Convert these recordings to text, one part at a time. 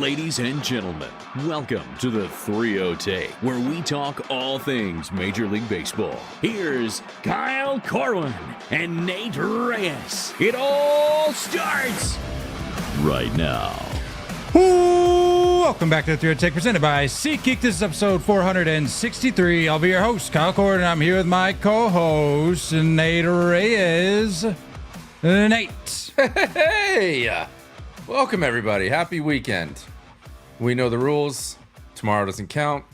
Ladies and gentlemen, welcome to the threeohtake, where we talk all things Major League Baseball. Here's Kyle Corwin and Nate Reyes. It all starts right now. Welcome back to the threeohtake, presented by SeatGeek. This is episode 463. I'll be your host, Kyle Corwin, and I'm here with my co-host, Nate Reyes. Nate. Hey! Welcome, everybody. Happy weekend. We know the rules. Tomorrow doesn't count.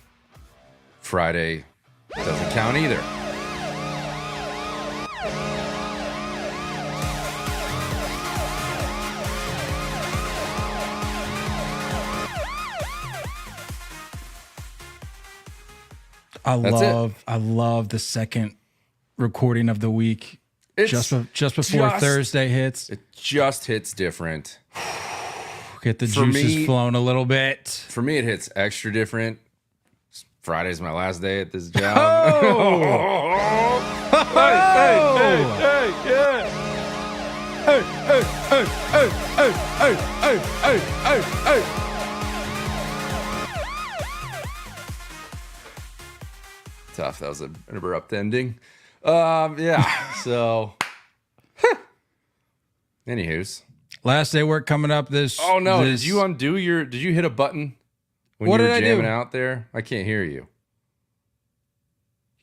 Friday doesn't count either. I love the second recording of the week. Just before Thursday hits. It just hits different. Get the juices flowing a little bit. For me, it hits extra different. Friday's my last day at this job. Tough. That was an abrupt ending. Yeah. So, anywho's. Last day work coming up this. Oh no! Did you undo your? Did you hit a button when you were jamming out there? I can't hear you.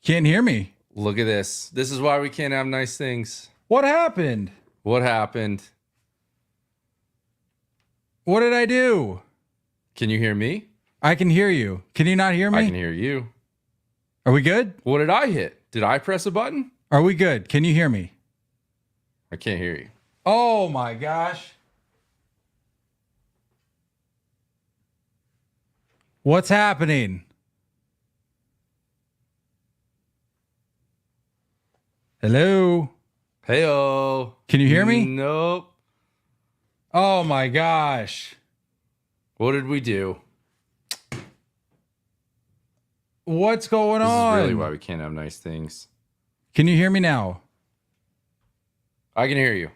Can't hear me. Look at this. This is why we can't have nice things. What happened? What happened? What did I do? Can you hear me? I can hear you. Can you not hear me? I can hear you. Are we good? What did I hit? Did I press a button? Are we good? Can you hear me? I can't hear you. Oh my gosh. What's happening? Hello? Hey-oh. Can you hear me? Nope. Oh my gosh. What did we do? What's going on? This is really why we can't have nice things. Can you hear me now? I can hear you.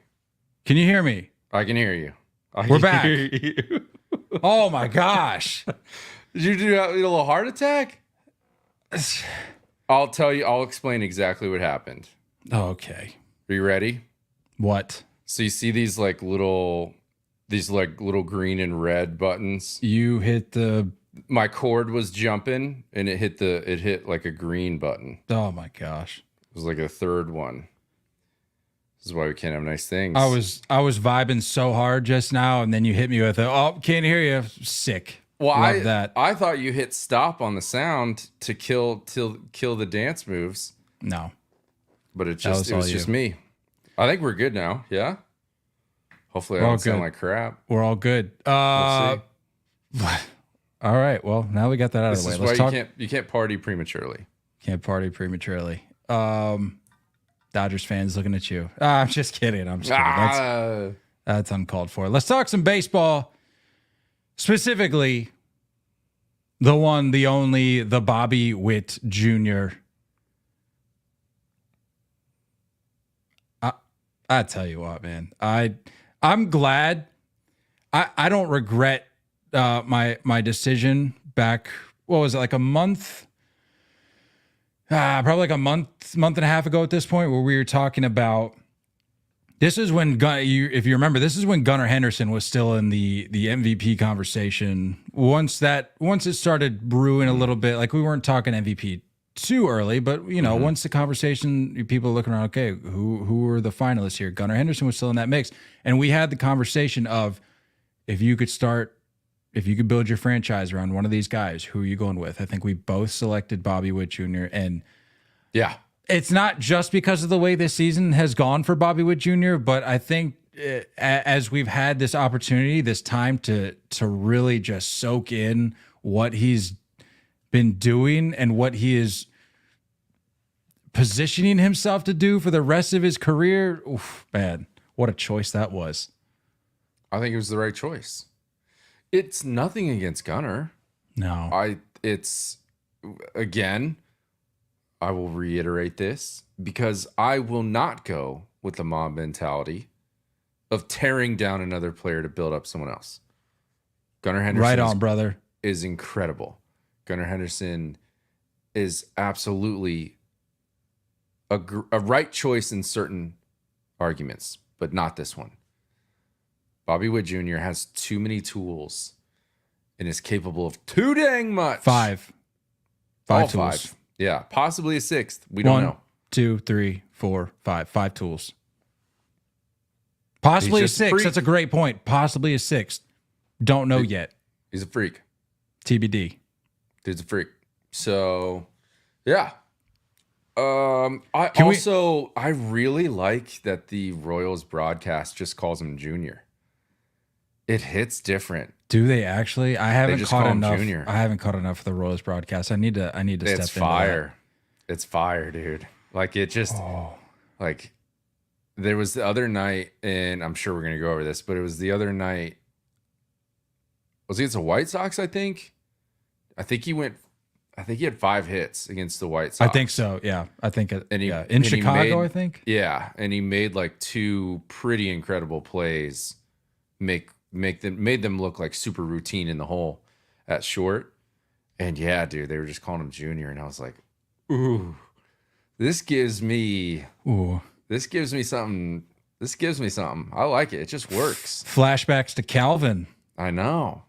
Can you hear me? I can hear you. We're back. Oh my gosh. Did you do a little heart attack? I'll tell you. I'll explain exactly what happened. Okay. Are you ready? What? So you see these little green and red buttons? You hit the... My cord was jumping and it hit like a green button. Oh my gosh. It was like a third one. This is why we can't have nice things. I was vibing so hard just now, and then you hit me with a, oh, can't hear you. Sick. Well, I thought you hit stop on the sound to kill the dance moves. No. But it was just me. I think we're good now. Yeah. Hopefully I don't sound like crap. We're all good. We'll see. All right. Well, now we got that out of the way. This is why you can't party prematurely. Can't party prematurely. Dodgers fans looking at you. I'm just kidding. I'm just kidding. That's uncalled for. Let's talk some baseball. Specifically, the one, the only, the Bobby Witt Jr. I tell you what, man. I'm glad. I don't regret my decision back. What was it, like a month? Probably like a month and a half ago at this point, where we were talking about. This is when, if you remember, this is when Gunnar Henderson was still in the MVP conversation. Once it started brewing a little bit, like we weren't talking MVP too early, but once the conversation, people are looking around, okay, who are the finalists here? Gunnar Henderson was still in that mix, and we had the conversation of if you could build your franchise around one of these guys, who are you going with? I think we both selected Bobby Witt Jr. And yeah, it's not just because of the way this season has gone for Bobby Witt Jr., but I think as we've had this opportunity, this time to really just soak in what he's been doing and what he is positioning himself to do for the rest of his career. Oof, man, what a choice that was. I think it was the right choice. It's nothing against Gunnar. No. Again, I will reiterate this because I will not go with the mob mentality of tearing down another player to build up someone else. Gunnar Henderson Right on, brother. is incredible. Gunnar Henderson is absolutely a right choice in certain arguments, but not this one. Bobby Witt Jr. has too many tools and is capable of too dang much. Five All tools. five. Yeah, possibly a sixth. We don't know. 1, 2, 3, 4, 5. 5 tools. Possibly a just a sixth. freak. That's a great point. Possibly a sixth. Don't know yet. He's a freak. TBD. Dude's a freak. So, yeah. I really like that the Royals broadcast just calls him Junior. It hits different. Do they actually? I haven't just caught call him enough. Junior. I haven't caught enough of the Royals broadcast. I need to step into It's fire. It's fire, dude. Like it just like there was the other night, and I'm sure we're gonna go over this, but it was the other night. Was he against the White Sox? I think he had 5 hits against the White Sox. I think so. Yeah, I think. In he Chicago, made- I think. Yeah, and he made like 2 pretty incredible plays. Made them look like super routine in the hole at short. And yeah, dude, they were just calling him Junior, and I was like, ooh, this gives me something. This gives me something. I like it. It just works. Flashbacks to Calvin. I know.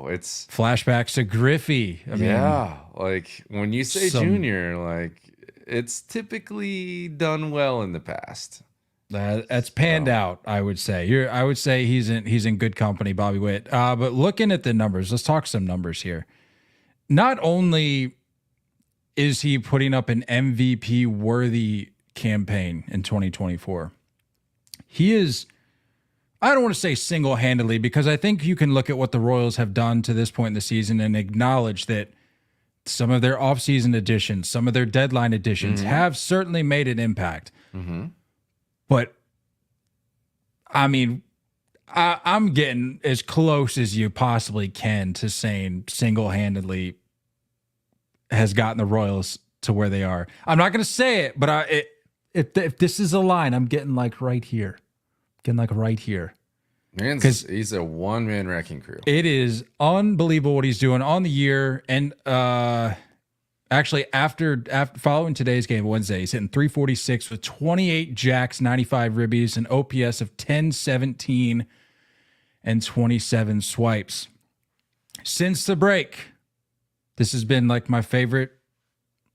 It's Flashbacks to Griffey. I mean, yeah. Like when you say some- Junior, like it's typically done well in the past. that's panned out. I would say. I would say he's in good company, Bobby Witt. But looking at the numbers, let's talk some numbers here. Not only is he putting up an MVP worthy campaign in 2024, he is. I don't want to say single-handedly, because I think you can look at what the Royals have done to this point in the season and acknowledge that some of their offseason additions, some of their deadline additions have certainly made an impact. Mm-hmm. But, I mean, I'm getting as close as you possibly can to saying single-handedly has gotten the Royals to where they are. I'm not going to say it, but if this is a line, I'm getting like right here. Because he's a one-man wrecking crew. It is unbelievable what he's doing on the year. And actually, after following today's game Wednesday, he's hitting 346 with 28 jacks, 95 ribbies, an OPS of 1017 and 27 swipes. Since the break, this has been like my favorite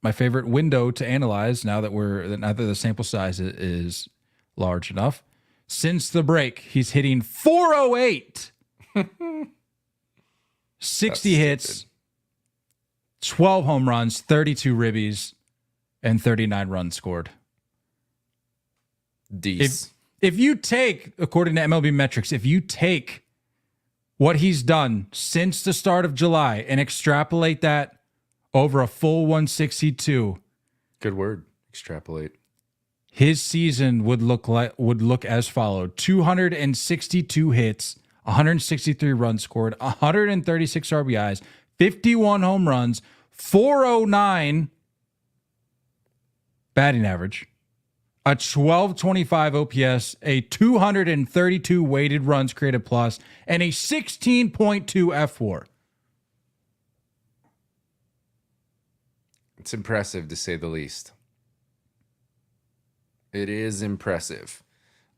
window to analyze now that the sample size is large enough. Since the break, he's hitting 408, 60 hits, 12 home runs, 32 ribbies, and 39 runs scored. Decent. If you take, according to MLB metrics, if you take what he's done since the start of July and extrapolate that over a full 162, Good word. Extrapolate. his season would look as followed: 262 hits, 163 runs scored, 136 RBIs, 51 home runs, 409 batting average, a 1225 OPS, a 232 weighted runs created plus, and a 16.2 F4. It's impressive to say the least. It is impressive.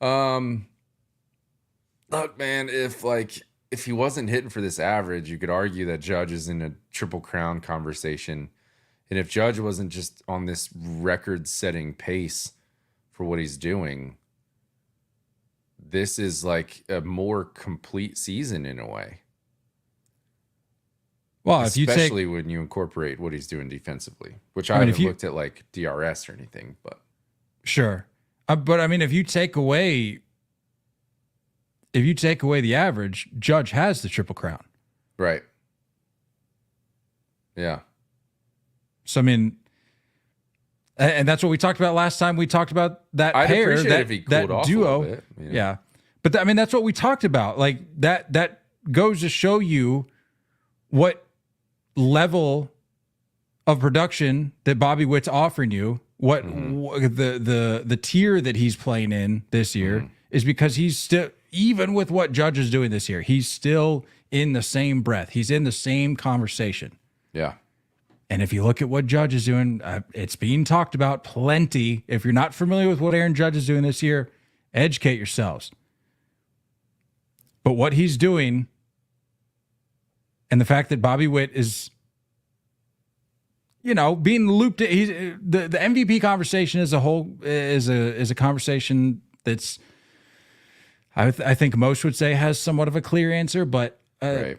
Look, man, if he wasn't hitting for this average, you could argue that Judge is in a Triple Crown conversation. And if Judge wasn't just on this record-setting pace for what he's doing, this is like a more complete season in a way. Well, Especially when you incorporate what he's doing defensively, which I haven't looked at like DRS or anything, but sure. But I mean, if you take away the average, Judge has the Triple Crown. right. Yeah. So I mean, and that's what we talked about last time. We talked about that I'd pair, appreciate that, if he that cooled off a duo. little bit, you know? Yeah, but I mean, that's what we talked about. Like that goes to show you what level of production that Bobby Witt's offering you. What the tier that he's playing in this year is because he's still, even with what Judge is doing this year, he's still in the same breath. He's in the same conversation. Yeah. And if you look at what Judge is doing, it's being talked about plenty. If you're not familiar with what Aaron Judge is doing this year, educate yourselves. But what he's doing, and the fact that Bobby Witt is, being looped, the MVP conversation as a whole is a conversation that's, I think most would say has somewhat of a clear answer, but Right.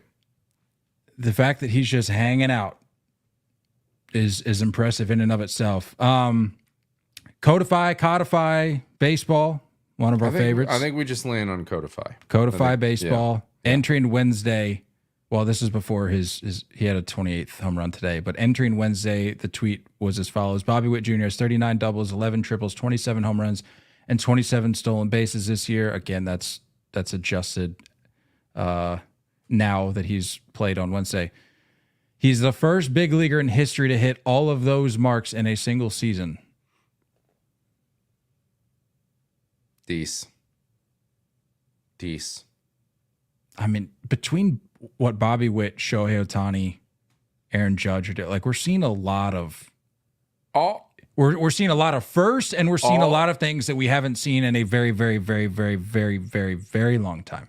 the fact that he's just hanging out is impressive in and of itself. Codify baseball, one of our favorites. I think we just land on Codify. Codify baseball, entering Wednesday. Well, this is before he had a 28th home run today, but entering Wednesday, the tweet was as follows: Bobby Witt Jr. has 39 doubles, 11 triples, 27 home runs, and 27 stolen bases this year. Again, that's adjusted now that he's played on Wednesday. He's the first big leaguer in history to hit all of those marks in a single season. Deece. I mean, between what Bobby Witt, Shohei Ohtani, Aaron Judge are doing, like, we're seeing a lot of we're seeing a lot of first, and we're seeing a lot of things that we haven't seen in a very, very, very, very, very, very, very long time.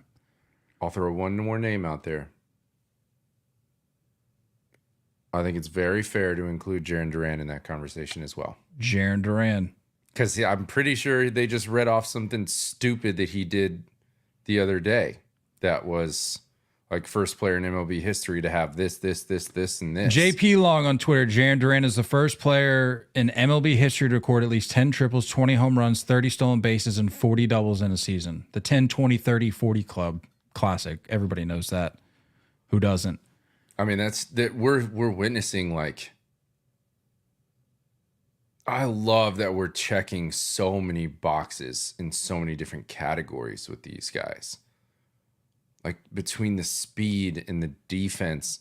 I'll throw one more name out there. I think it's very fair to include Jarren Duran in that conversation as well. Jarren Duran. Because I'm pretty sure they just read off something stupid that he did the other day. That was like first player in MLB history to have this, and this. JP Long on Twitter. Jarren Duran is the first player in MLB history to record at least 10 triples, 20 home runs, 30 stolen bases, and 40 doubles in a season. The 10, 20, 30, 40 club classic. Everybody knows that. Who doesn't? I mean, we're witnessing, like, I love that we're checking so many boxes in so many different categories with these guys. Like, between the speed and the defense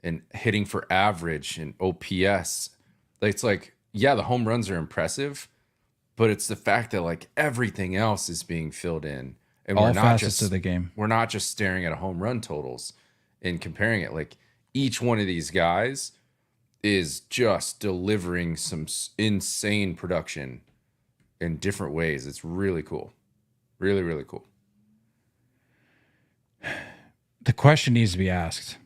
and hitting for average and OPS, it's like, yeah, the home runs are impressive, but it's the fact that, like, everything else is being filled in. And all facets of the game. We're not just staring at home run totals and comparing it. Like, each one of these guys is just delivering some insane production in different ways. It's really cool. Really, really cool. The question needs to be asked,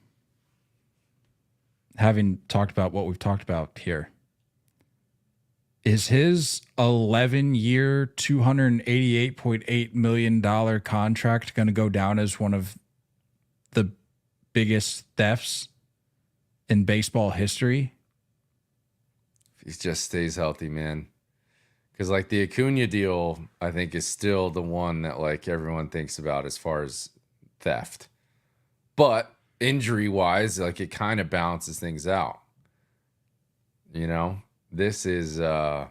having talked about what we've talked about here. Is his 11-year, $288.8 million contract going to go down as one of the biggest thefts in baseball history? He just stays healthy, man. Because, like, the Acuna deal, I think, is still the one that, like, everyone thinks about as far as theft. But injury-wise, like, it kind of balances things out. You know? This is... I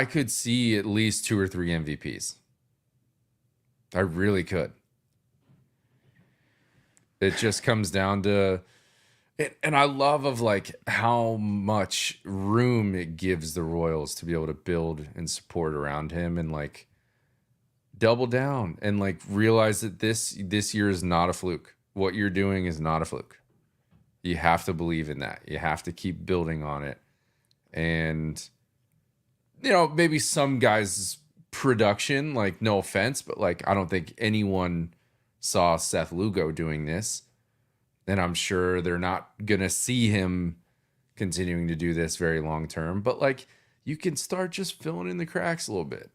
could see at least 2 or 3 MVPs. I really could. It just comes down to it, and I love of like how much room it gives the Royals to be able to build and support around him and like double down and like realize that this year is not a fluke. What you're doing is not a fluke. You have to believe in that. You have to keep building on it. And you know, maybe some guys' production, like, no offense, but like I don't think anyone saw Seth Lugo doing this, and I'm sure they're not gonna see him continuing to do this very long term, but like you can start just filling in the cracks a little bit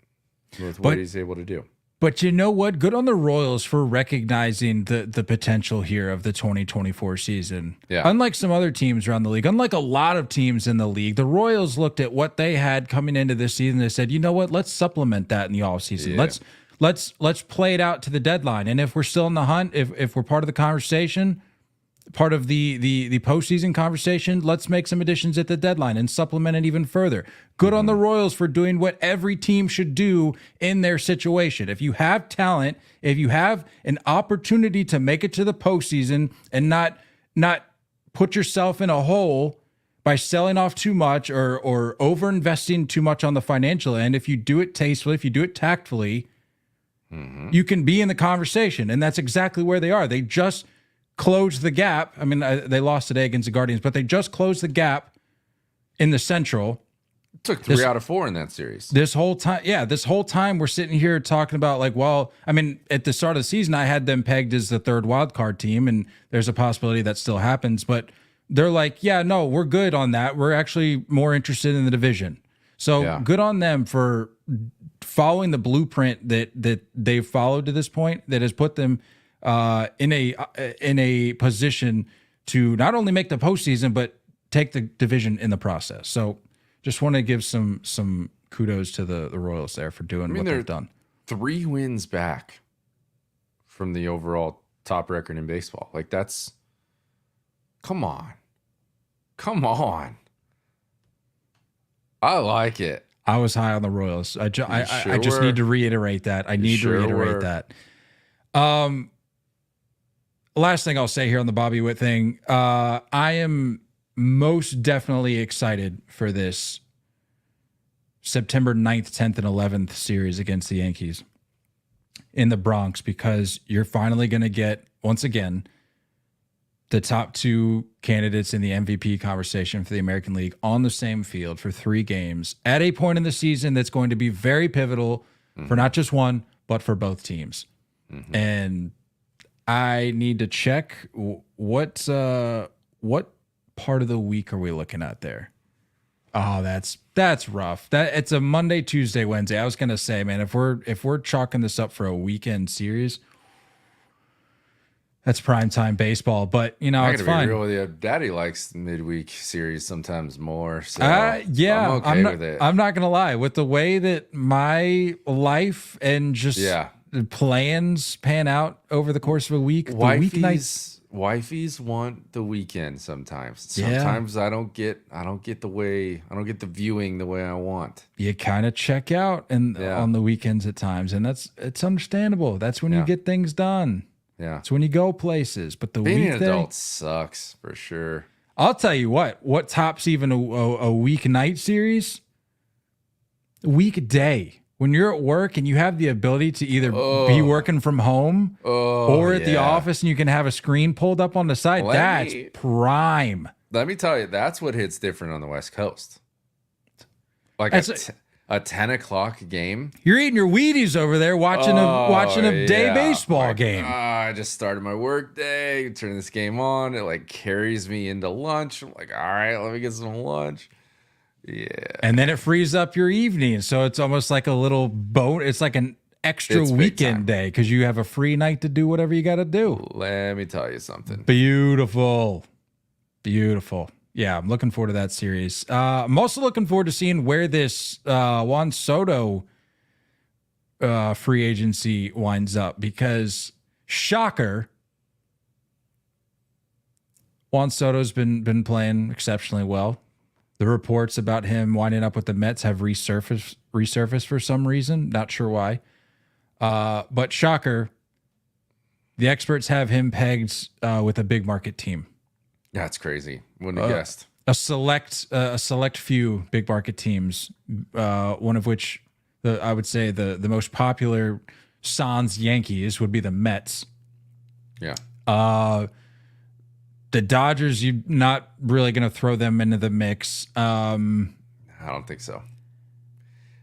with what he's able to do. But you know what? Good on the Royals for recognizing the potential here of the 2024 season. Yeah. Unlike some other teams around the league, unlike a lot of teams in the league, the Royals looked at what they had coming into this season. They said, you know what? Let's supplement that in the offseason. Yeah. Let's play it out to the deadline. And if we're still in the hunt, if we're part of the conversation, part of the postseason conversation, let's make some additions at the deadline and supplement it even further. Good on the Royals for doing what every team should do in their situation. If you have talent, if you have an opportunity to make it to the postseason and not put yourself in a hole by selling off too much or over investing too much on the financial end, if you do it tastefully, if you do it tactfully, You can be in the conversation, and that's exactly where they are. They just closed the gap. I mean, they lost today against the Guardians, but they just closed the gap in the Central. Took 3 out of 4 in that series. This whole time we're sitting here talking about like, well, I mean, at the start of the season, I had them pegged as the 3rd wild card team, and there's a possibility that still happens. But they're like, yeah, no, we're good on that. We're actually more interested in the division. So good on them for following the blueprint that they've followed to this point that has put them in a position to not only make the postseason but take the division in the process. So just want to give some kudos to the Royals there for doing what they've done. 3 wins back from the overall top record in baseball. Like that's, come on. I like it. I was high on the Royals. I just need to reiterate that. Last thing I'll say here on the Bobby Witt thing. I am most definitely excited for this September 9th, 10th, and 11th series against the Yankees in the Bronx, because you're finally going to get, once again, the top 2 candidates in the MVP conversation for the American League on the same field for 3 games at a point in the season that's going to be very pivotal for not just one, but for both teams. And I need to check what part of the week are we looking at there? Oh, that's rough. It's a Monday, Tuesday, Wednesday. I was gonna say, man, if we're chalking this up for a weekend series, that's primetime baseball. But it's fine. Be real with you. Daddy likes midweek series sometimes more. So yeah, I'm okay with it. I'm not gonna lie. With the way that my life and just plans pan out over the course of a week, the weeknights. Wifeys want the weekend sometimes. Sometimes I don't get the viewing the way I want. You kind of check out on the weekends at times, and it's understandable. That's when you get things done. Yeah. It's when you go places. But the being weekday, an adult sucks for sure. I'll tell you what tops even a weeknight series? Weekday. When you're at work and you have the ability to either be working from home or at the office and you can have a screen pulled up on the side, that's prime. Let me tell you, that's what hits different on the West Coast. Like a 10 o'clock game. You're eating your Wheaties over there watching a day baseball game. I just started my work day, turn this game on. It like carries me into lunch. I'm like, all right, let me get some lunch. Yeah. And then it frees up your evening. So it's almost like a little boat. It's like an extra weekend day because you have a free night to do whatever you got to do. Let me tell you something. Beautiful. Yeah, I'm looking forward to that series. I'm also looking forward to seeing where this Juan Soto free agency winds up, because shocker, Juan Soto's been playing exceptionally well. The reports about him winding up with the Mets have resurfaced for some reason. Not sure why. But shocker, the experts have him pegged with a big market team. That's crazy. Wouldn't have guessed. A select few big market teams, one of which I would say the most popular sans Yankees would be the Mets. Yeah. The Dodgers, you're not really going to throw them into the mix. I don't think so.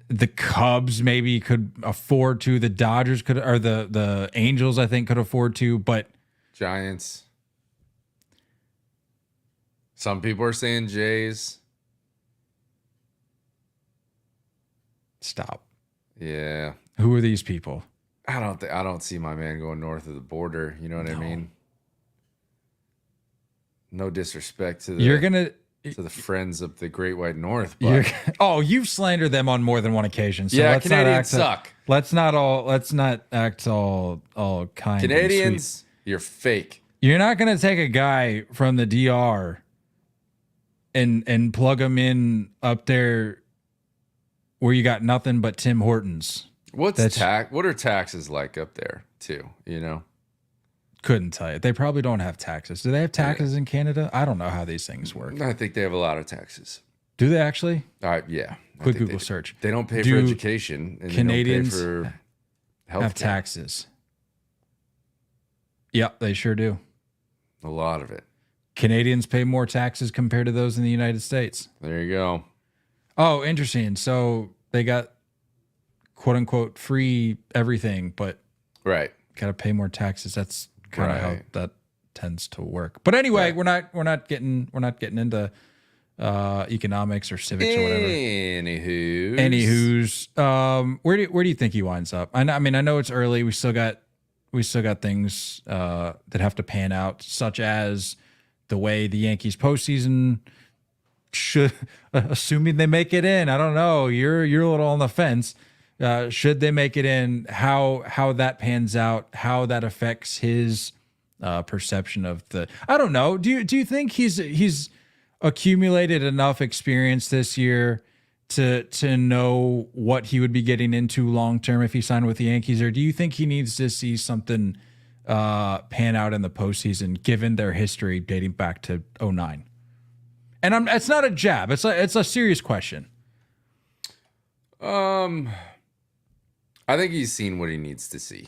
The Cubs maybe could afford to. The Dodgers could, or the Angels, I think, could afford to. But Giants. Some people are saying Jays. Stop. Yeah. Who are these people? I don't see my man going north of the border. You know what I mean? No disrespect to the friends of the Great White North, but you've slandered them on more than one occasion. So yeah, Canadians suck. Let's not act all kind. Canadians, you're fake. You're not gonna take a guy from the DR and plug him in up there where you got nothing but Tim Hortons. What are taxes like up there too? You know. Couldn't tell you. They probably don't have taxes. Do they have taxes in Canada? I don't know how these things work. I think they have a lot of taxes. Do they actually? Yeah. Quick Google search. They don't pay for education. And Canadians they don't pay have taxes. Yep, they sure do. A lot of it. Canadians pay more taxes compared to those in the United States. There you go. Oh, interesting. So they got quote unquote free everything, but Right. got to pay more taxes. That's kind of how Right. that tends to work. But anyway, Right. we're not getting into economics or civics or whatever. Anywho's, where do you think he winds up? I mean, I know it's early. We still got things that have to pan out, such as the way the Yankees postseason should, assuming they make it in. I don't know. You're a little on the fence. Should they make it in? How that pans out? How that affects his perception of the? I don't know. Do you think he's accumulated enough experience this year to know what he would be getting into long term if he signed with the Yankees, or do you think he needs to see something pan out in the postseason, given their history dating back to 2009? And it's not a jab; it's a serious question. I think he's seen what he needs to see.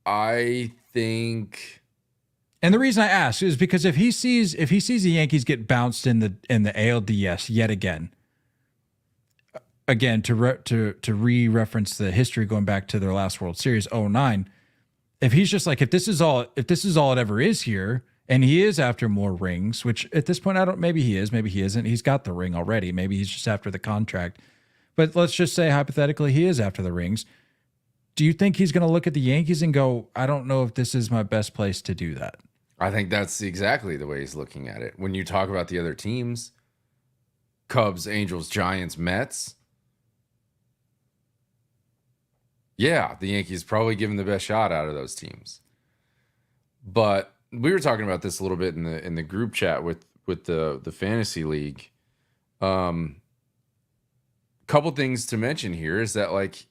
I think, and the reason I ask is because if he sees the Yankees get bounced in the ALDS yet again to re-reference the history going back to their last World Series 2009, if he's just like, if this is all it ever is here, and he is after more rings, which at this point maybe he is, maybe he isn't. He's got the ring already. Maybe he's just after the contract. But let's just say hypothetically he is after the rings. Do you think he's going to look at the Yankees and go, I don't know if this is my best place to do that? I think that's exactly the way he's looking at it. When you talk about the other teams, Cubs, Angels, Giants, Mets, yeah, the Yankees probably give him the best shot out of those teams. But we were talking about this a little bit in the group chat with the fantasy league. Couple things to mention here is that, like,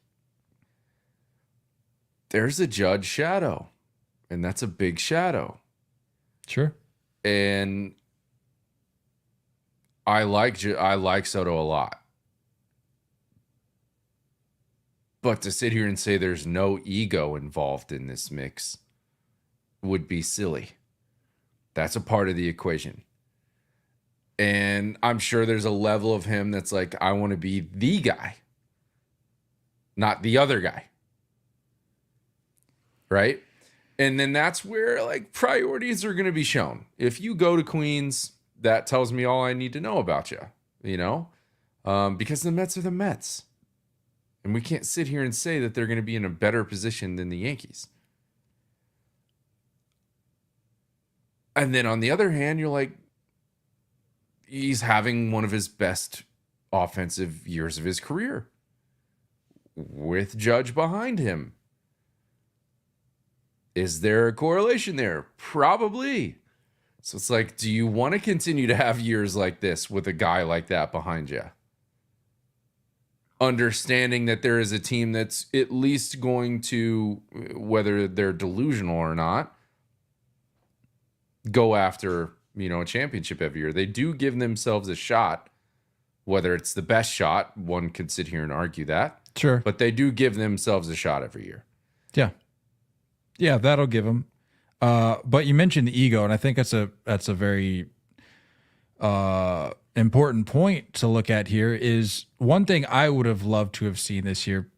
there's a Judge shadow, and that's a big shadow. Sure. And I like Soto a lot. But to sit here and say there's no ego involved in this mix would be silly. That's a part of the equation. And I'm sure there's a level of him that's like, I want to be the guy, not the other guy. Right? And then that's where, like, priorities are going to be shown. If you go to Queens, that tells me all I need to know about you, because the Mets are the Mets. And we can't sit here and say that they're going to be in a better position than the Yankees. And then on the other hand, you're like, he's having one of his best offensive years of his career with Judge behind him. Is there a correlation there? Probably. So it's like, do you want to continue to have years like this with a guy like that behind you? Understanding that there is a team that's at least going to, whether they're delusional or not, go after, a championship every year. They do give themselves a shot, whether it's the best shot. One could sit here and argue that. Sure. But they do give themselves a shot every year. Yeah. Yeah, that'll give him. But you mentioned the ego, and I think that's a very important point to look at here. Is one thing I would have loved to have seen this year,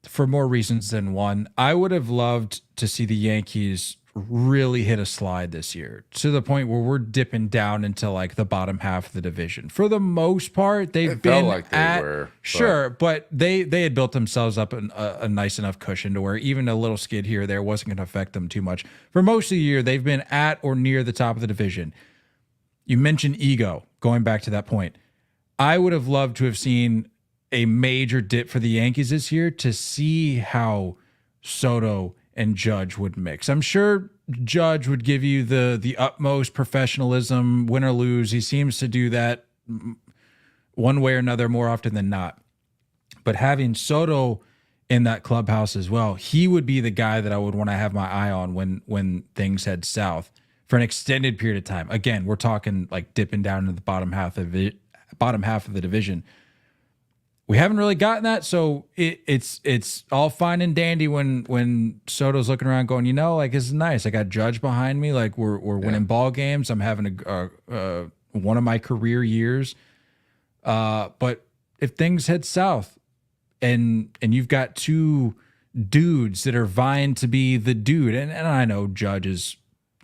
for more reasons than one. I would have loved to see the Yankees really hit a slide this year, to the point where we're dipping down into like the bottom half of the division. For the most part, they've been like they were, but they had built themselves up a nice enough cushion to where even a little skid here or there wasn't going to affect them too much. For most of the year, they've been at or near the top of the division. You mentioned ego, going back to that point. I would have loved to have seen a major dip for the Yankees this year to see how Soto and Judge would mix. I'm sure Judge would give you the utmost professionalism, win or lose. He seems to do that one way or another more often than not. But having Soto in that clubhouse as well, he would be the guy that I would want to have my eye on when things head south for an extended period of time. Again, we're talking like dipping down into the bottom half of the division. we haven't really gotten that. So it's all fine and dandy when Soto's looking around going, you know, like, this is nice. I got Judge behind me. Like we're winning ball games. I'm having one of my career years. But if things head south and you've got two dudes that are vying to be the dude, and I know Judge is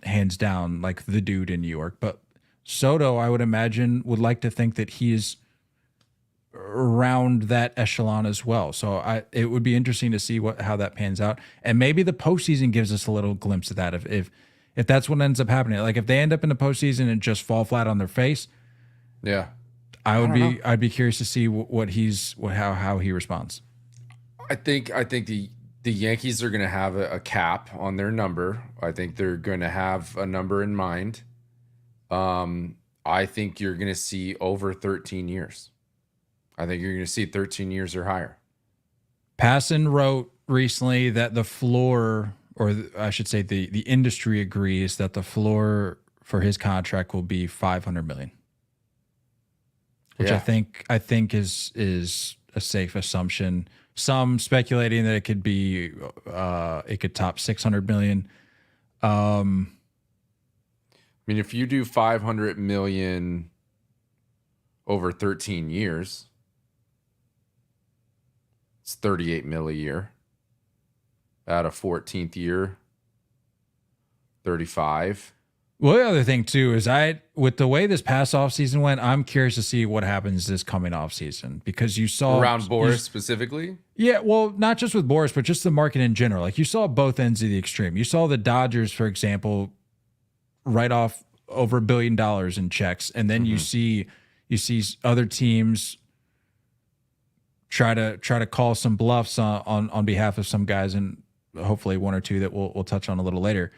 hands down like the dude in New York, but Soto, I would imagine, would like to think that he is around that echelon as well. So it would be interesting to see how that pans out, and maybe the postseason gives us a little glimpse of that. If that's what ends up happening, like if they end up in the postseason and just fall flat on their face, yeah, I'd be curious to see how he responds. I think the Yankees are going to have a cap on their number. I think they're going to have a number in mind. I think you're going to see over 13 years. I think you're going to see 13 years or higher. Passan wrote recently that the floor, or I should say the industry agrees that the floor for his contract will be $500 million. Which I think is a safe assumption. Some speculating that it could be it could top $600 million. I mean, if you do $500 million over 13 years, it's $38 million a year. At a 14th year, 35. Well, the other thing too is with the way this past offseason went, I'm curious to see what happens this coming offseason, because you saw around Boras specifically. Yeah, well, not just with Boras, but just the market in general. Like you saw both ends of the extreme. You saw the Dodgers, for example, write off over $1 billion in checks, and then you see other teams try to call some bluffs on behalf of some guys, and hopefully one or two that we'll touch on a little later.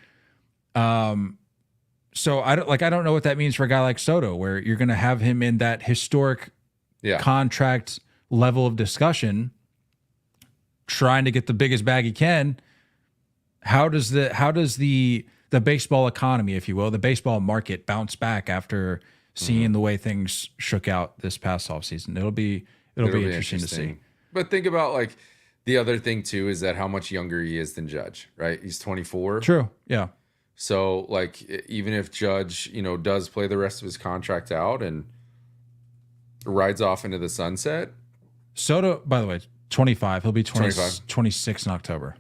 So I don't know what that means for a guy like Soto, where you're going to have him in that historic contract level of discussion, trying to get the biggest bag he can. How does the baseball economy, if you will, the baseball market bounce back after seeing the way things shook out this past offseason? It'll be interesting to see. But think about like the other thing too is that how much younger he is than Judge, right? He's 24. True. Yeah. So like even if Judge, does play the rest of his contract out and rides off into the sunset. Soto, by the way, 25. He'll be 25. 26 in October.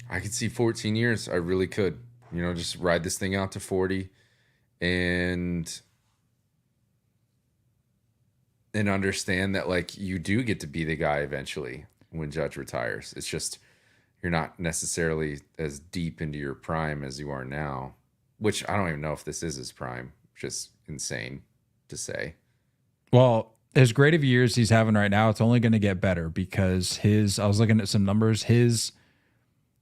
I could see 14 years. I really could. Just ride this thing out to 40 and understand that like you do get to be the guy eventually when Judge retires. It's just you're not necessarily as deep into your prime as you are now, which I don't even know if this is his prime, which is insane to say. Well, as great of years he's having right now, it's only going to get better because I was looking at some numbers, his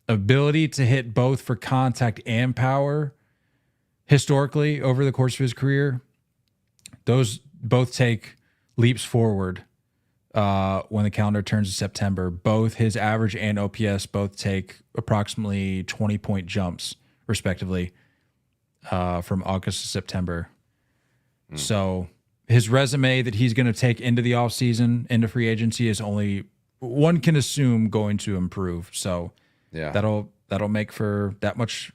ability to hit both for contact and power historically over the course of his career, those both take leaps forward. When the calendar turns to September, both his average and OPS both take approximately 20-point jumps, respectively, from August to September. So his resume that he's going to take into the offseason, into free agency, is only, one can assume, going to improve. So that'll make for that much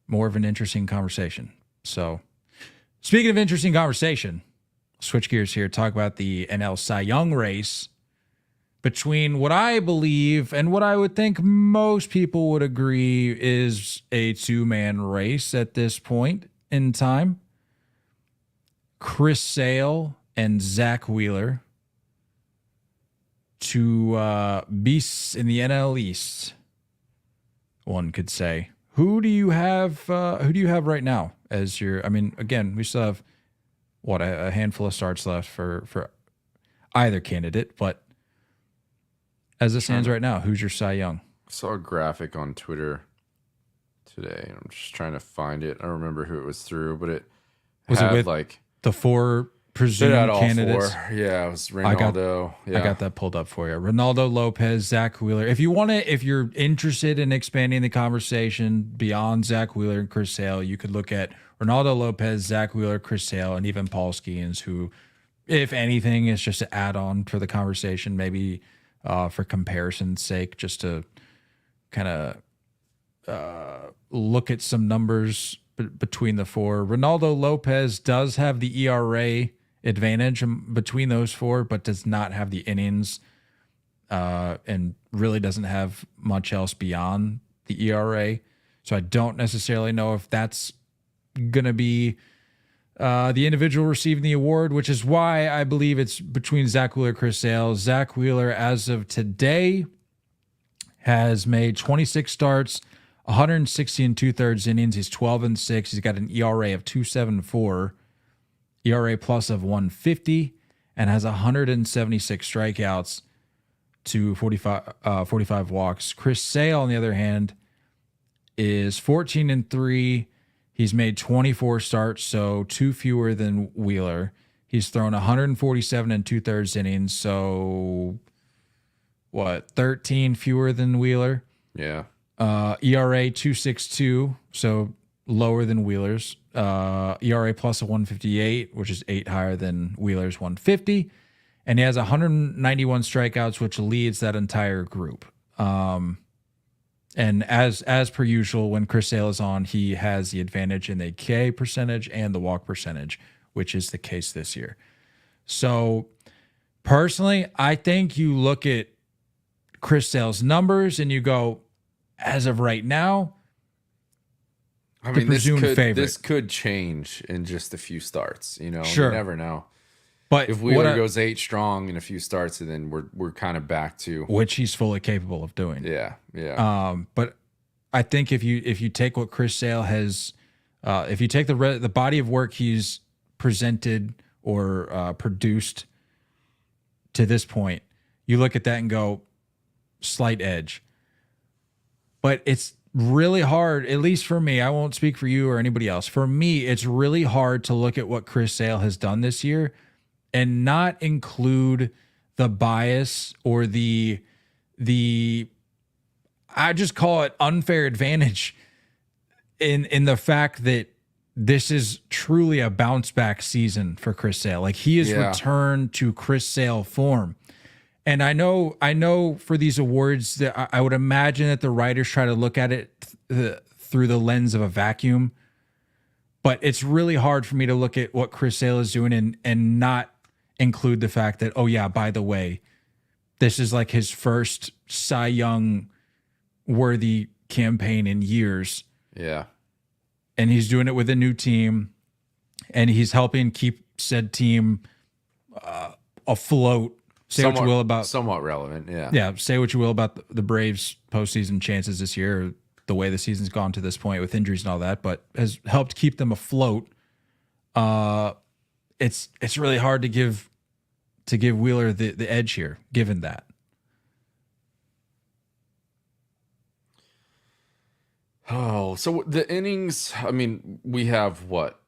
more of an interesting conversation. So speaking of interesting conversation, switch gears here, talk about the NL Cy Young race between what I believe and what I would think most people would agree is a two-man race at this point in time. Chris Sale and Zach Wheeler, two beasts in the NL East, one could say. Who do you have right now as your, I mean, again, we still have a handful of starts left for either candidate, but as it stands right now, who's your Cy Young? I saw a graphic on Twitter today. I'm just trying to find it. I don't remember who it was through, but it had with like the four presumed candidates. Four. Yeah, it was Ronaldo. I got that pulled up for you. Ronaldo, Lopez, Zach Wheeler. If you're interested in expanding the conversation beyond Zach Wheeler and Chris Sale, you could look at Ronaldo, Lopez, Zach Wheeler, Chris Sale, and even Paul Skeens, who if anything, it's just to add on for the conversation, maybe for comparison's sake, just to kind of look at some numbers between the four. Ronaldo Lopez does have the ERA advantage between those four, but does not have the innings, and really doesn't have much else beyond the ERA. So I don't necessarily know if that's going to be the individual receiving the award, which is why I believe it's between Zach Wheeler, Chris Sale. Zach Wheeler, as of today, has made 26 starts, 160 and 2/3 innings. He's 12-6. He's got an ERA of 2.74, ERA plus of 150, and has 176 strikeouts to 45 walks. Chris Sale, on the other hand, is 14-3. He's made 24 starts, so 2 fewer than Wheeler. He's thrown 147 and 2/3 innings, so 13 fewer than Wheeler. Yeah. ERA 2.62, so lower than Wheeler's. ERA plus of 158, which is 8 higher than Wheeler's 150. And he has 191 strikeouts, which leads that entire group. And as per usual, when Chris Sale is on, he has the advantage in the K percentage and the walk percentage, which is the case this year. So personally, I think you look at Chris Sale's numbers and you go, as of right now, I mean, favorite. This could change in just a few starts. You know, sure. You never know. But if Wheeler goes 8 strong in a few starts, and then we're kind of back to which he's fully capable of doing. Yeah, yeah. But I think if you take what Chris Sale has, if you take the body of work he's presented or produced to this point, you look at that and go, slight edge. But it's really hard, at least for me. I won't speak for you or anybody else. For me, it's really hard to look at what Chris Sale has done this year and not include the bias or the I just call it unfair advantage in the fact that this is truly a bounce back season for Chris Sale. Like, he has returned to Chris Sale form. And I know for these awards that I would imagine that the writers try to look at it through the lens of a vacuum, but it's really hard for me to look at what Chris Sale is doing and not include the fact that, oh yeah, by the way, this is like his first Cy Young worthy campaign in years. Yeah. And he's doing it with a new team, and he's helping keep said team afloat. Say what you will about somewhat relevant, yeah. Yeah, say what you will about the Braves' postseason chances this year, or the way the season's gone to this point with injuries and all that, but has helped keep them afloat. It's really hard to give Wheeler the edge here, given that. Oh, so the innings, I mean, we have what?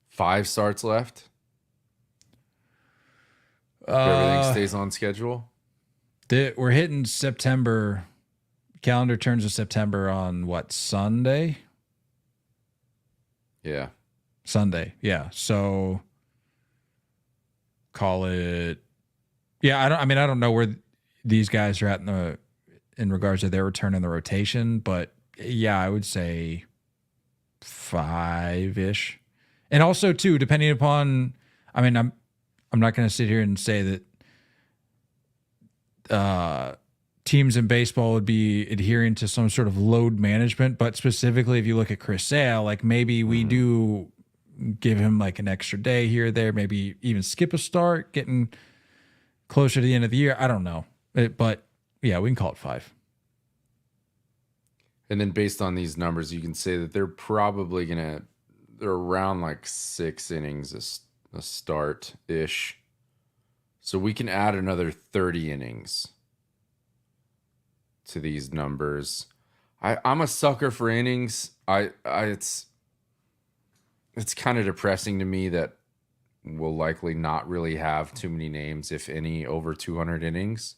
5 starts left? If everything stays on schedule? We're hitting September. Calendar turns to September on what, Sunday? Yeah. Sunday, yeah. So call it. Yeah, I don't know where these guys are at in regards to their return in the rotation, but yeah, I would say 5-ish. And also too, depending upon, I mean, I'm not going to sit here and say that teams in baseball would be adhering to some sort of load management, but specifically if you look at Chris Sale, like maybe we do give him like an extra day here or there, maybe even skip a start, getting closer to the end of the year. I don't know. But yeah, we can call it 5. And then based on these numbers, you can say that they're probably they're around like 6 innings a start-ish. So we can add another 30 innings to these numbers. I'm a sucker for innings. It's kind of depressing to me that we'll likely not really have too many names, if any, over 200 innings.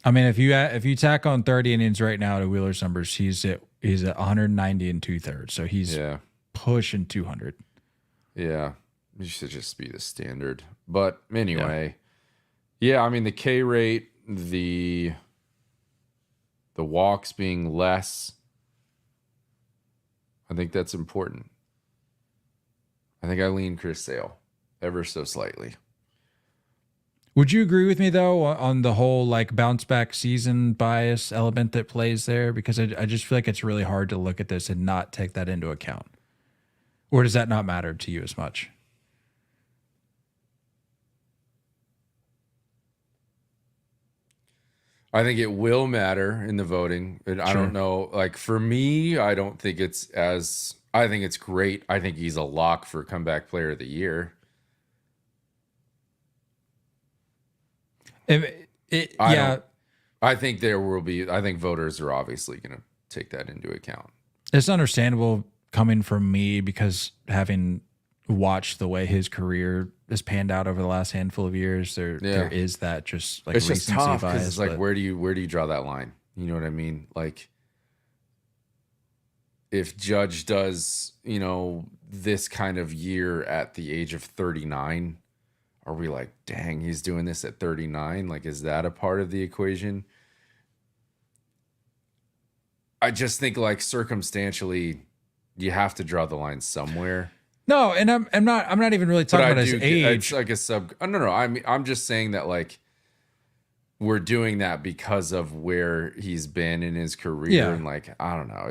I mean, if you tack on 30 innings right now to Wheeler's numbers, he's at 190 and 2/3. So he's pushing 200. Yeah. It should just be the standard. But anyway, yeah, I mean, the K rate, the walks being less, I think that's important. I think I lean Chris Sale ever so slightly. Would you agree with me though on the whole like bounce back season bias element that plays there? Because I just feel like it's really hard to look at this and not take that into account. Or does that not matter to you as much? I think it will matter in the voting. I don't know. Like for me, I don't think it's as, I think it's great. I think he's a lock for comeback player of the year. I think there will be, I think voters are obviously going to take that into account. It's understandable coming from me because having watched the way his career has panned out over the last handful of years, there is that just like it's just tough because bias, it's like where do you draw that line? You know what I mean? Like if Judge does, this kind of year at the age of 39, are we like, dang, he's doing this at 39? Like, is that a part of the equation? I just think like circumstantially, you have to draw the line somewhere. No, and I'm not even really talking about his age. It's like a sub. No. I'm just saying that like we're doing that because of where he's been in his career, and like I don't know,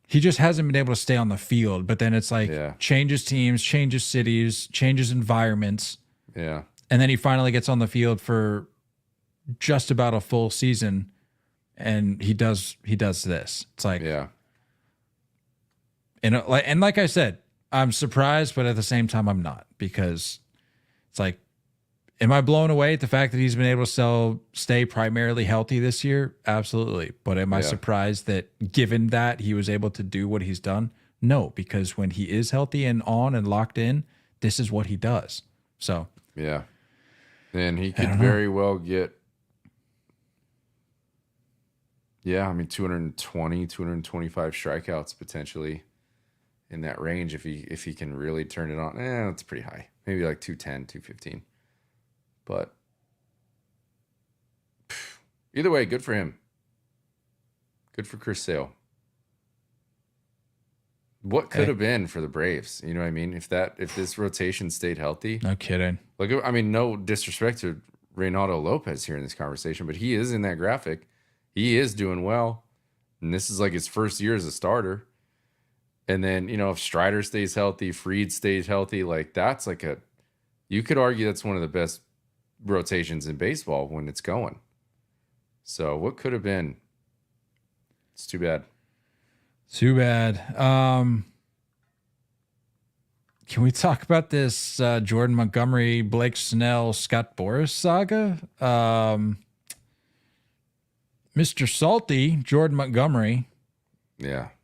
he just hasn't been able to stay on the field. But then it's like changes teams, changes cities, changes environments. Yeah, and then he finally gets on the field for just about a full season, and he does this. It's like and like I said, I'm surprised, but at the same time, I'm not, because it's like, am I blown away at the fact that he's been able to stay primarily healthy this year? Absolutely. But am I surprised that given that he was able to do what he's done? No, because when he is healthy and on and locked in, this is what he does. So, yeah. And he could very well get, 220, 225 strikeouts potentially in that range if he can really turn it on. That's pretty high. Maybe like 210, 215. But either way, good for him. Good for Chris Sale. What could have been for the Braves? You know what I mean? If this rotation stayed healthy. No kidding. Like, I mean, no disrespect to Reynaldo Lopez here in this conversation, but he is in that graphic. He is doing well. And this is like his first year as a starter. And then, if Strider stays healthy, Fried stays healthy, like that's like you could argue that's one of the best rotations in baseball when it's going. So what could have been? It's too bad. Too bad. Can we talk about this Jordan Montgomery, Blake Snell, Scott Boras saga? Mr. Salty, Jordan Montgomery,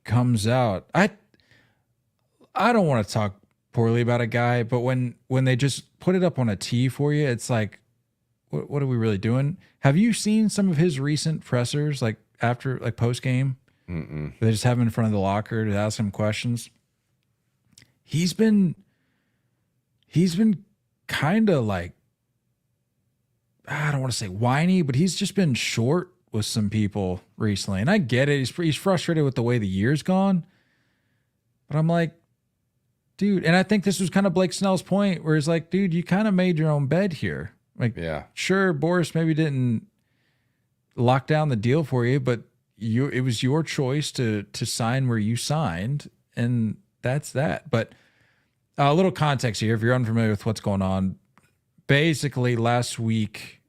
comes out. I don't want to talk poorly about a guy, but when they just put it up on a tee for you, it's like, what are we really doing? Have you seen some of his recent pressers, like after, like post game? They just have him in front of the locker to ask him questions. He's been kind of like, I don't want to say whiny, but he's just been short with some people recently, and I get it. He's frustrated with the way the year's gone, but I'm like, dude, and I think this was kind of Blake Snell's point, where he's like, dude, you kind of made your own bed here. Like, sure, Boras maybe didn't lock down the deal for you, but it was your choice to sign where you signed, and that's that. But a little context here, if you're unfamiliar with what's going on, basically last week,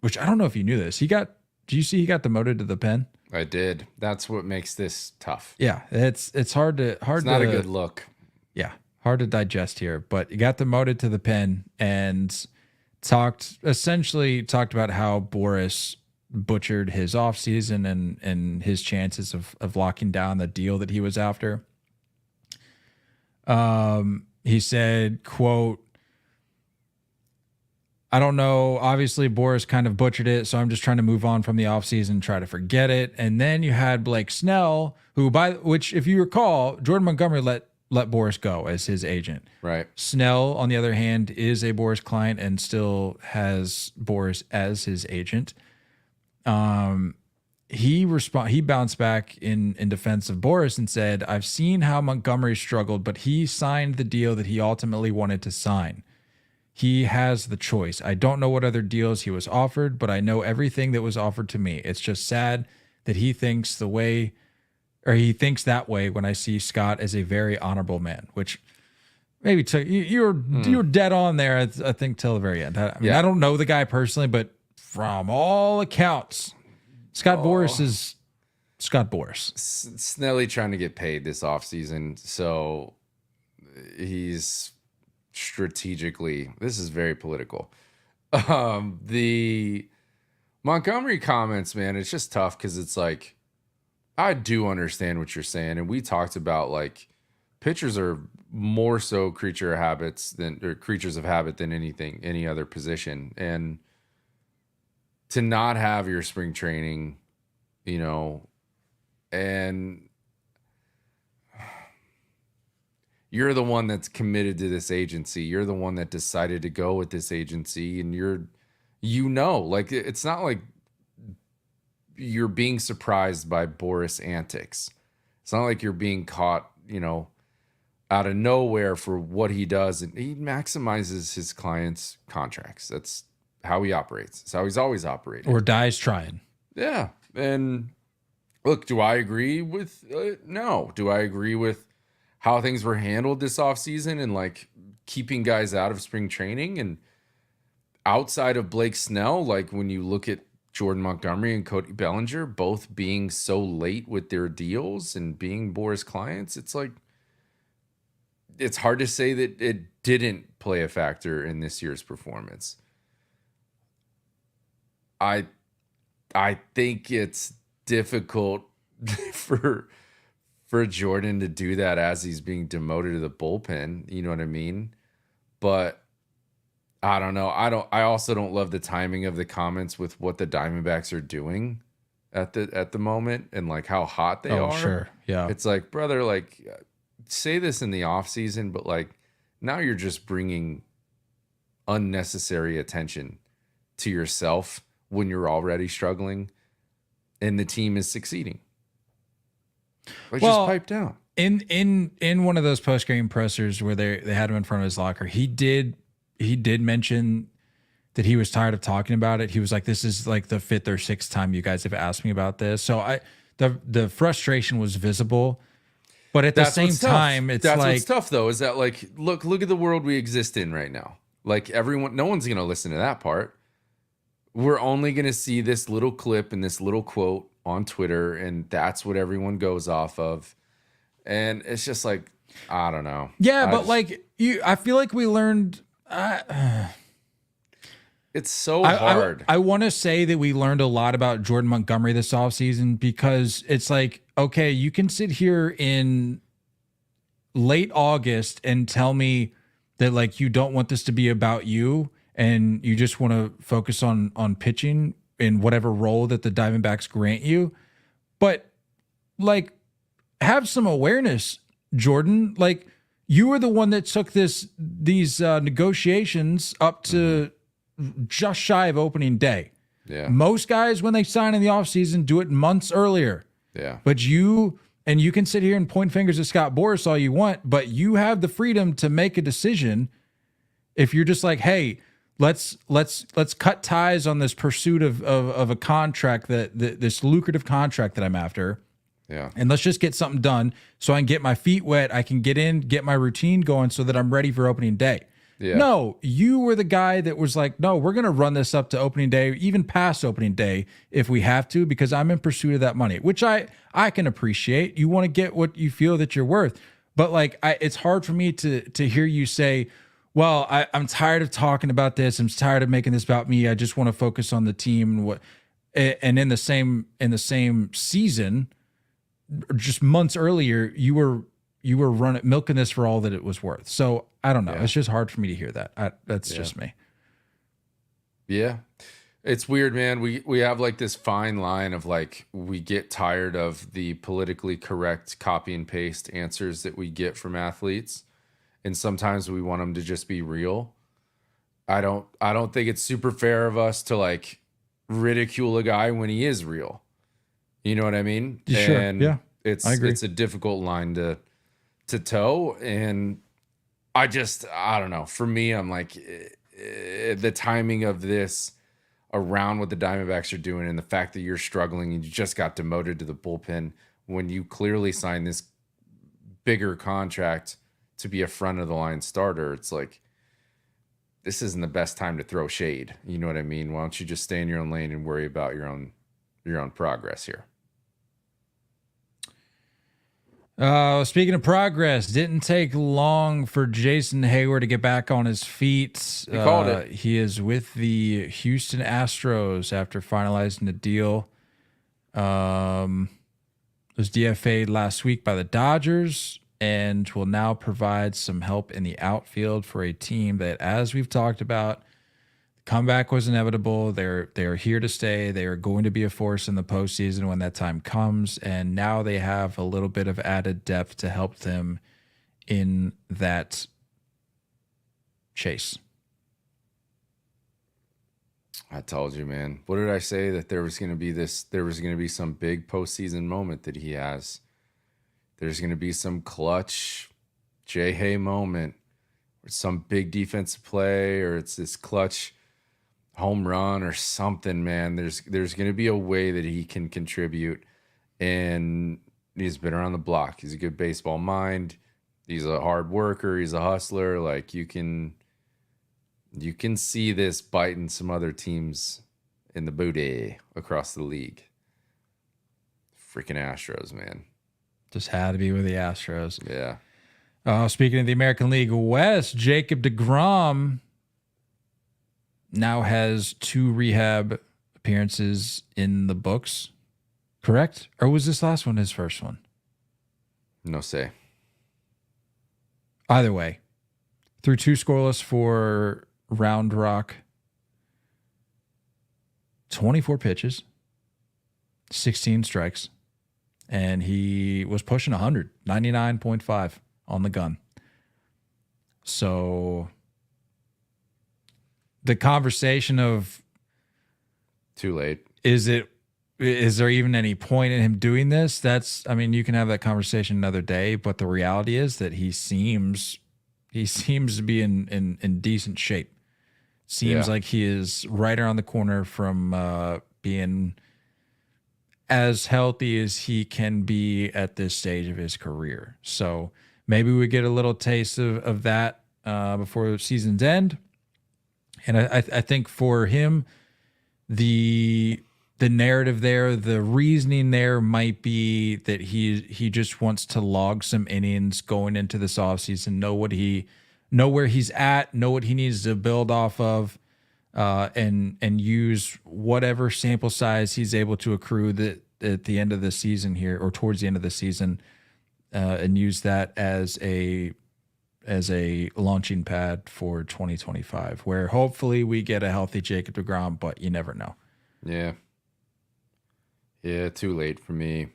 which I don't know if you knew this, do you see he got demoted to the pen? I did. That's what makes this tough. Yeah, it's hard to It's not a good look. Yeah, hard to digest here. But he got demoted to the pen and talked about how Boras butchered his offseason and his chances of locking down the deal that he was after. He said, quote, I don't know. Obviously, Boras kind of butchered it, so I'm just trying to move on from the offseason and try to forget it. And then you had Blake Snell, which, if you recall, Jordan Montgomery let let Boras go as his agent. Right. Snell, on the other hand, is a Boras client and still has Boras as his agent. He bounced back in defense of Boras and said, "I've seen how Montgomery struggled, but he signed the deal that he ultimately wanted to sign. He has the choice. I don't know what other deals he was offered, but I know everything that was offered to me. It's just sad that he thinks that way when I see Scott as a very honorable man," which maybe you were dead on there, I think, till the very end. I don't know the guy personally, but from all accounts, Scott Boras is Scott Boras. Snelly trying to get paid this offseason, so he's strategically, this is very political. The Montgomery comments, man, it's just tough because it's like, I do understand what you're saying, and we talked about like pitchers are more so creatures of habit than any other position, and to not have your spring training, and you're the one that's committed to this agency. You're the one that decided to go with this agency, and like, it's not like you're being surprised by Boras antics. It's not like you're being caught, out of nowhere for what he does. And he maximizes his clients' contracts. That's how he operates. It's how he's always operated. Or dies trying. Yeah. And look, do I agree with, no. Do I agree with how things were handled this offseason and like keeping guys out of spring training? And outside of Blake Snell, like when you look at Jordan Montgomery and Cody Bellinger both being so late with their deals and being Boras clients, it's like, it's hard to say that it didn't play a factor in this year's performance. I think it's difficult for Jordan to do that as he's being demoted to the bullpen. You know what I mean? But I don't know. I also don't love the timing of the comments with what the Diamondbacks are doing at the moment and like how hot they are. Sure. Yeah. It's like, brother, like, say this in the off season, but like now you're just bringing unnecessary attention to yourself when you're already struggling and the team is succeeding. Like, just pipe down. In one of those post-game pressers where they had him in front of his locker, he did mention that he was tired of talking about it. He was like, "This is like the fifth or sixth time you guys have asked me about this." So the frustration was visible, but at the same time, it's that's like, what's tough though, is that like, look at the world we exist in right now. Like no one's going to listen to that part. We're only going to see this little clip and this little quote on Twitter, and that's what everyone goes off of. And it's just like, I don't know. Yeah, I feel like we learned. It's so hard. I want to say that we learned a lot about Jordan Montgomery this offseason, because it's like, okay, you can sit here in late August and tell me that like you don't want this to be about you and you just want to focus on pitching in whatever role that the Diamondbacks grant you. But like, have some awareness, Jordan. Like, you were the one that took these negotiations up to just shy of opening day. Yeah. Most guys, when they sign in the offseason, do it months earlier. Yeah. But you can sit here and point fingers at Scott Boras all you want, but you have the freedom to make a decision. If you're just like, hey, let's cut ties on this pursuit of a contract this lucrative contract that I'm after. Yeah. And let's just get something done so I can get my feet wet. I can get my routine going so that I'm ready for opening day. Yeah. No, you were the guy that was like, no, we're going to run this up to opening day, even past opening day if we have to, because I'm in pursuit of that money, which I can appreciate. You want to get what you feel that you're worth. But like, it's hard for me to hear you say, well, I'm tired of talking about this. I'm tired of making this about me. I just want to focus on the team. And in the same season, just months earlier, you were milking this for all that it was worth. So I don't know. Yeah. It's just hard for me to hear that. That's just me. Yeah. It's weird, man. We have like this fine line of like we get tired of the politically correct copy and paste answers that we get from athletes, and sometimes we want them to just be real. I don't think it's super fair of us to like ridicule a guy when he is real. You know what I mean? Sure. And Yeah. I agree. it's a difficult line to toe, and I don't know. For me, I'm like the timing of this around what the Diamondbacks are doing and the fact that you're struggling and you just got demoted to the bullpen when you clearly signed this bigger contract to be a front of the line starter. It's like, this isn't the best time to throw shade. You know what I mean? Why don't you just stay in your own lane and worry about your own progress here? Speaking of progress, didn't take long for Jason Heyward to get back on his feet. He called it. He is with the Houston Astros after finalizing the deal. Was DFA'd last week by the Dodgers and will now provide some help in the outfield for a team that, as we've talked about, comeback was inevitable. They're here to stay. They are going to be a force in the postseason when that time comes. And now they have a little bit of added depth to help them in that chase. I told you, man. What did I say? That there was going to be some big postseason moment that he has. There's going to be some clutch J-Hay moment or some big defensive play, or it's this clutch home run or something, man. There's going to be a way that he can contribute, and he's been around the block. He's a good baseball mind. He's a hard worker. He's a hustler. Like you can see this biting some other teams in the booty across the league. Freaking Astros, man. Just had to be with the Astros. Yeah. Speaking of the American League West, Jacob deGrom now has 2 rehab appearances in the books, correct? Or was this last one his first one? No say. Either way, threw 2 scoreless for Round Rock, 24 pitches, 16 strikes, and he was pushing 100, 99.5 on the gun. So the conversation of too late. Is there even any point in him doing this? You can have that conversation another day, but the reality is that he seems to be in decent shape. Seems like he is right around the corner from being as healthy as he can be at this stage of his career. So maybe we get a little taste of that before the season's end. And I think for him, the narrative there, the reasoning there might be that he just wants to log some innings going into this offseason, know where he's at, know what he needs to build off of, and use whatever sample size he's able to accrue that at the end of the season here, or towards the end of the season, and use that as a launching pad for 2025, where hopefully we get a healthy Jacob deGrom, but you never know. Yeah. Yeah, too late for me.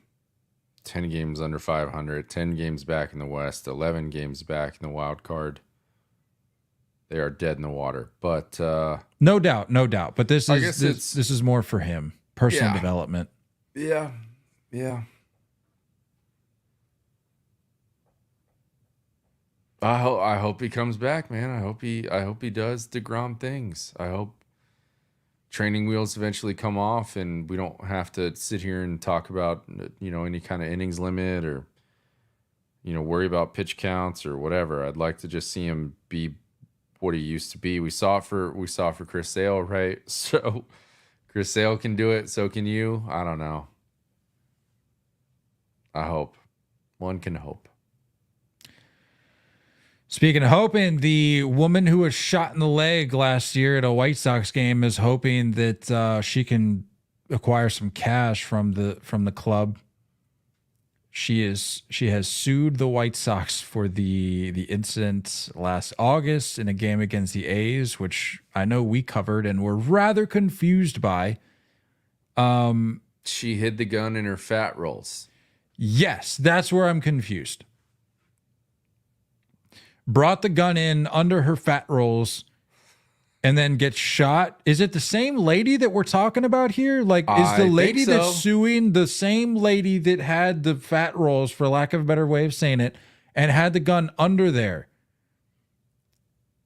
10 games under 500, 10 games back in the West, 11 games back in the wild card. They are dead in the water. But no doubt. But this is more for him. Personal development. Yeah. I hope he comes back, man. I hope he does deGrom things. I hope training wheels eventually come off and we don't have to sit here and talk about, any kind of innings limit or, worry about pitch counts or whatever. I'd like to just see him be what he used to be. We saw it for Chris Sale, right? So Chris Sale can do it. So can you. I don't know. I hope. One can hope. Speaking of hoping, the woman who was shot in the leg last year at a White Sox game is hoping that she can acquire some cash from the club. She has sued the White Sox for the incident last August in a game against the A's, which I know we covered and were rather confused by. She hid the gun in her fat rolls. Yes, that's where I'm confused. Brought the gun in under her fat rolls and then gets shot. Is it the same lady that we're talking about here? Like, is the lady that's suing the same lady that had the fat rolls, for lack of a better way of saying it, and had the gun under there?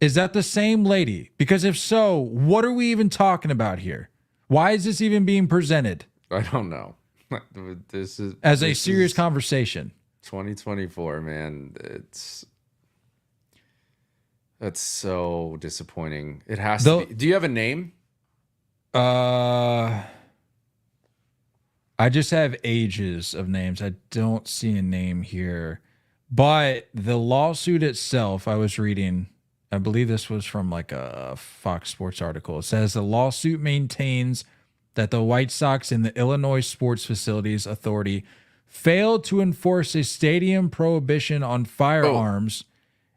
Is that the same lady? Because if so, what are we even talking about here? Why is this even being presented? I don't know. This is as a serious conversation. 2024, man. That's so disappointing. It has to be. Do you have a name? I just have ages of names. I don't see a name here. But the lawsuit itself, I was reading, I believe this was from like a Fox Sports article. It says the lawsuit maintains that the White Sox and the Illinois Sports Facilities Authority failed to enforce a stadium prohibition on firearms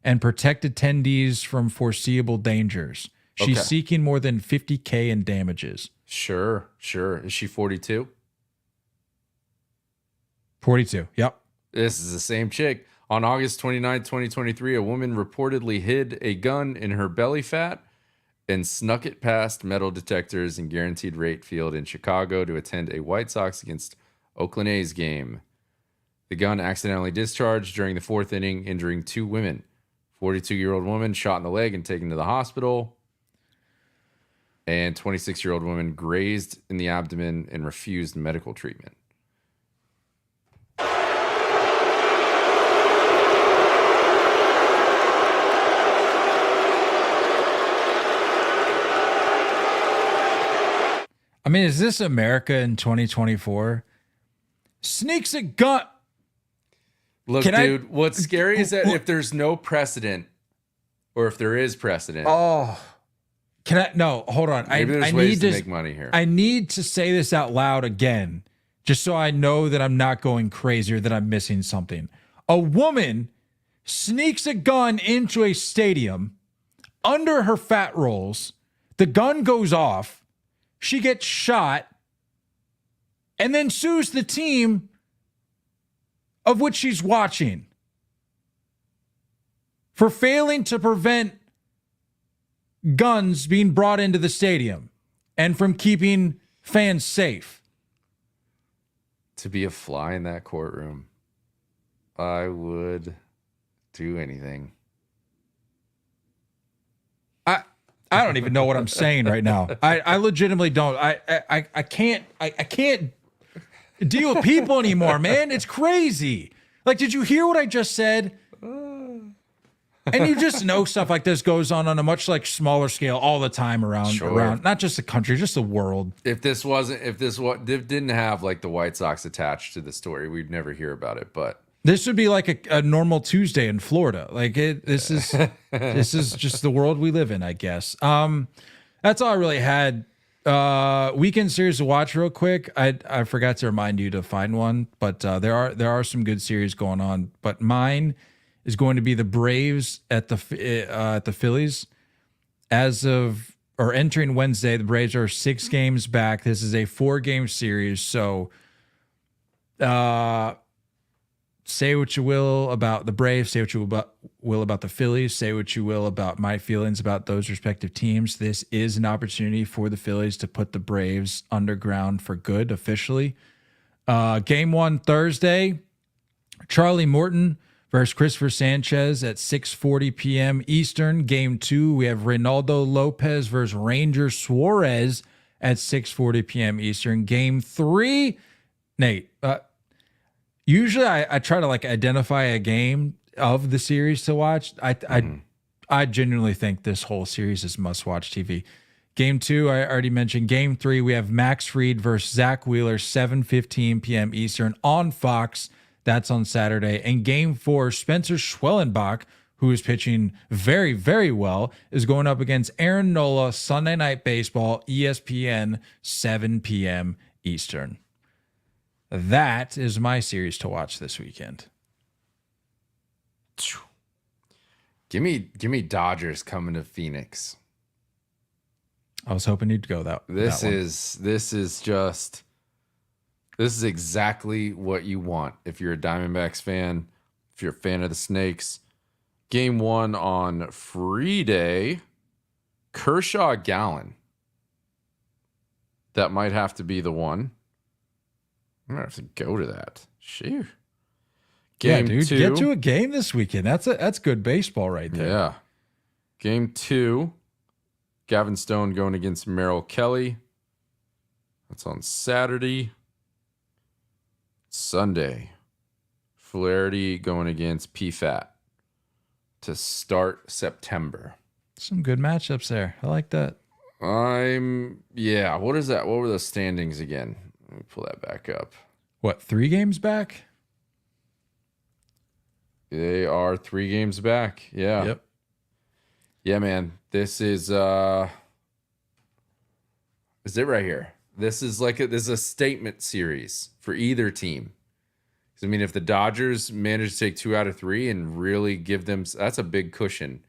and protect attendees from foreseeable dangers. She's seeking more than $50,000 in damages. Sure. Is she 42? 42, yep. This is the same chick. On August 29, 2023, a woman reportedly hid a gun in her belly fat and snuck it past metal detectors in Guaranteed Rate Field in Chicago to attend a White Sox against Oakland A's game. The gun accidentally discharged during the fourth inning, injuring two women. 42-year-old woman shot in the leg and taken to the hospital. And 26-year-old woman grazed in the abdomen and refused medical treatment. I mean, is this America in 2024? Sneaks a gun. Look, dude, what's scary is that if there's no precedent, or if there is precedent. Oh, no, hold on. Maybe there's ways to make money here. I need to say this out loud again, just so I know that I'm not going crazy or that I'm missing something. A woman sneaks a gun into a stadium under her fat rolls. The gun goes off. She gets shot and then sues the team of which she's watching for failing to prevent guns being brought into the stadium and from keeping fans safe. To be a fly in that courtroom, I would do anything. I don't even know what I'm saying right now. I legitimately don't. I can't deal with people anymore, man. It's crazy. Like, did you hear what I just said? And you just know stuff like this goes on a much like smaller scale all the time around not just the country, just the world. If this didn't have like the White Sox attached to the story, we'd never hear about it. But this would be like a normal Tuesday in Florida. Like this is just the world we live in, I guess. That's all I really had. Weekend series to watch real quick. I forgot to remind you to find one, but there are some good series going on. But mine is going to be the Braves at the Phillies. As of or entering Wednesday, the Braves are 6 games back. This is a 4-game series, so say what you will about the Braves, say what you will about the Phillies, say what you will about my feelings about those respective teams. This is an opportunity for the Phillies to put the Braves underground for good officially. Game 1 Thursday, Charlie Morton versus Christopher Sanchez at 6:40 p.m. Eastern. Game 2, we have Reynaldo Lopez versus Ranger Suarez at 6:40 p.m. Eastern. Game 3, Nate, usually I try to like identify a game of the series to watch. I genuinely think this whole series is must-watch TV. Game 2, I already mentioned. Game 3, we have Max Fried versus Zach Wheeler, 7:15 p.m. Eastern on Fox. That's on Saturday. And Game 4, Spencer Schwellenbach, who is pitching very, very well, is going up against Aaron Nola, Sunday Night Baseball, ESPN, 7 p.m. Eastern. that is my series to watch this weekend. Give me Dodgers coming to Phoenix. I was hoping you'd go that. This that one. This is exactly what you want if you're a Diamondbacks fan, if you're a fan of the Snakes. Game 1 on free day, Kershaw Gallen. That might have to be the one. I'm gonna have to go to that. Shoo. Game dude, 2. get to a game this weekend. That's good baseball right there. Yeah. Game 2, Gavin Stone going against Merrill Kelly. That's on Saturday. Sunday, Flaherty going against PFAT to start September. Some good matchups there. I like that. What is that? What were those standings again? Let me pull that back up. What, 3 games back? They are 3 games back. Yeah. Yep. Yeah, man. This is it right here. This is a statement series for either team. I mean, if the Dodgers manage to take 2 out of 3 and really give them, that's a big cushion.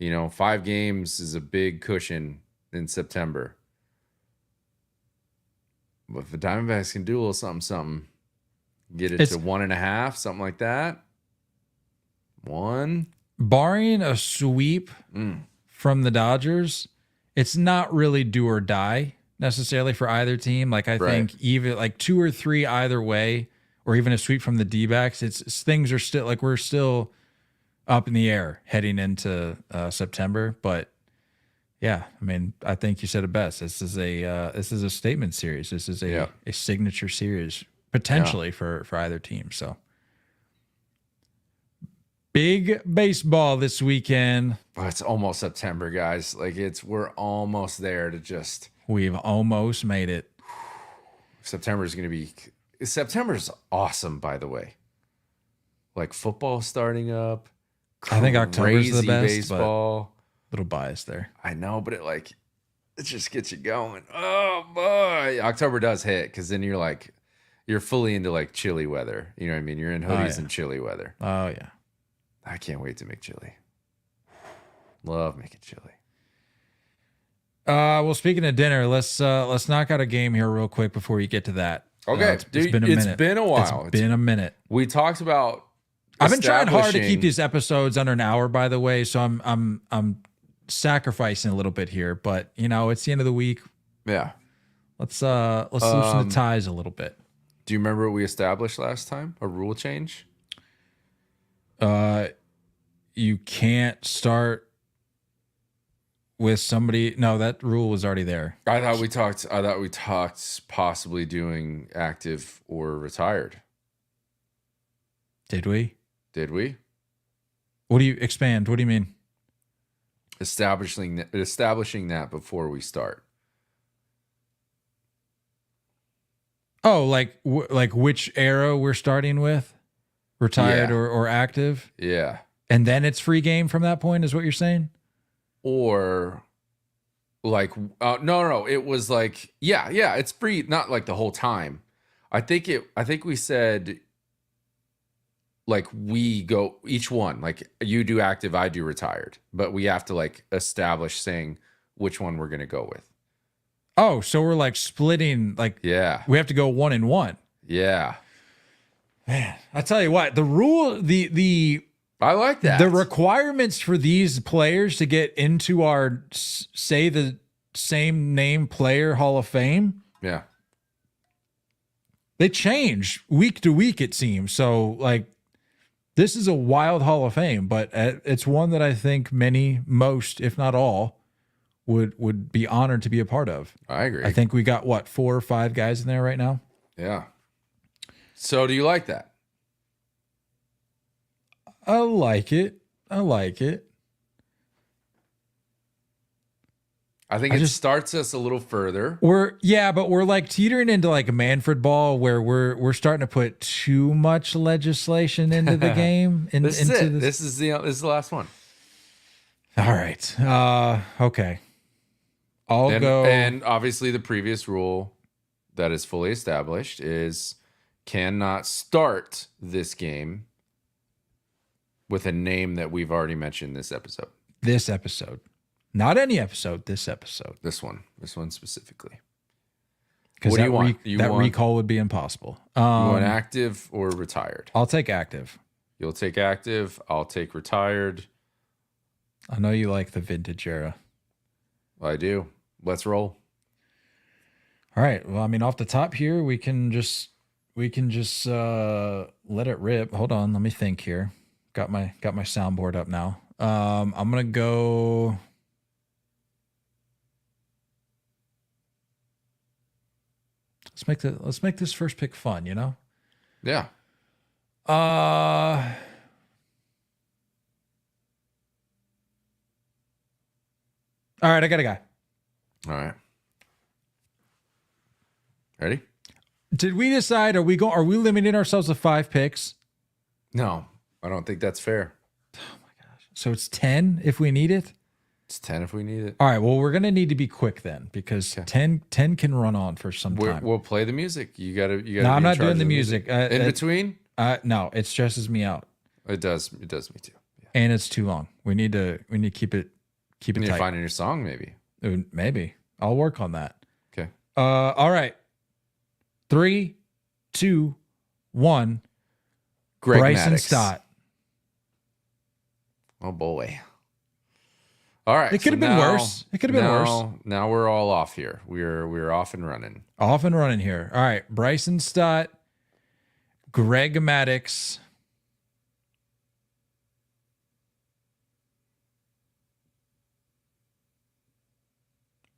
5 games is a big cushion in September. But if the Diamondbacks can do a little something, get it to 1.5, something like that. 1. Barring a sweep from the Dodgers, it's not really do or die necessarily for either team. Like I think even like 2 or 3 either way, or even a sweep from the D-backs, it's things are still like we're still up in the air heading into September. But yeah, I mean, I think you said it best. This is a statement series. This is a signature series potentially for either team. So big baseball this weekend. But it's almost September, guys. We're almost there to just. We've almost made it. September's awesome, by the way. Like football starting up. I think October's the best. Baseball. But a little biased there. I know, but it just gets you going. Oh boy, October does hit because then you're fully into like chilly weather. You know what I mean? You're in hoodies and chilly weather. Oh yeah. I can't wait to make chili. Love making chili. Well, speaking of dinner, let's knock out a game here real quick before you get to that. Okay, it's been a minute. Been a while. It's been a minute. We talked about. I've been trying hard to keep these episodes under an hour, by the way. So I'm sacrificing a little bit here, but it's the end of the week. Yeah. Let's loosen the ties a little bit. Do you remember what we established last time? A rule change. You can't start with somebody. No, that rule was already there. I thought we talked possibly doing active or retired. Did we? What do you expand? What do you mean? Establishing that before we start. Oh, like which era we're starting with? Retired or active? Yeah. And then it's free game from that point is what you're saying? Or no, it was it's free, not like the whole time. I think we said we go each one, you do active, I do retired, but we have to establish saying which one we're going to go with. Oh, so we're splitting we have to go 1 and 1. Yeah. Man, I tell you what, the rule, I like that. The requirements for these players to get into our say the same name player Hall of Fame. Yeah. They change week to week, it seems. So this is a wild Hall of Fame, but it's one that I think most, if not all, would be honored to be a part of. I agree. I think we got 4 or 5 guys in there right now. Yeah. So do you like that? I like it. I think it starts us a little further. But we're teetering into a Manfred ball where we're starting to put too much legislation into the game. This is the last one. All right. Okay. I'll go. And obviously the previous rule that is fully established is cannot start this game with a name that we've already mentioned this episode. This episode. Not any episode, this episode. This one specifically. Because What do you want? That recall would be impossible. You want active or retired? I'll take active. You'll take active. I'll take retired. I know you like the vintage era. I do. Let's roll. All right. Well, I mean, off the top here, we can just let it rip. Hold on, let me think here. Got my soundboard up now. I'm gonna go. Let's make this first pick fun. You know. Yeah. All right, I got a guy. All right. Ready? Did we decide? Are we limiting ourselves to 5 picks? No, I don't think that's fair. So it's 10 if we need it. It's 10 if we need it. All right. Well, we're gonna need to be quick then because 10 can run on for some time. We'll play the music. You gotta. No, I'm not doing the music. In between? No, it stresses me out. It does. It does me too. Yeah. And it's too long. We need to keep it You need to tight. find your song, maybe. Maybe I'll work on that. Okay. All right. 3, 2, 1. Greg Bryson Maddux. Stott. Oh boy. All right. It could have been worse. It could have been worse. Now we're all off here. We're off and running. Off and running here. All right. Bryson Stott. Greg Maddux.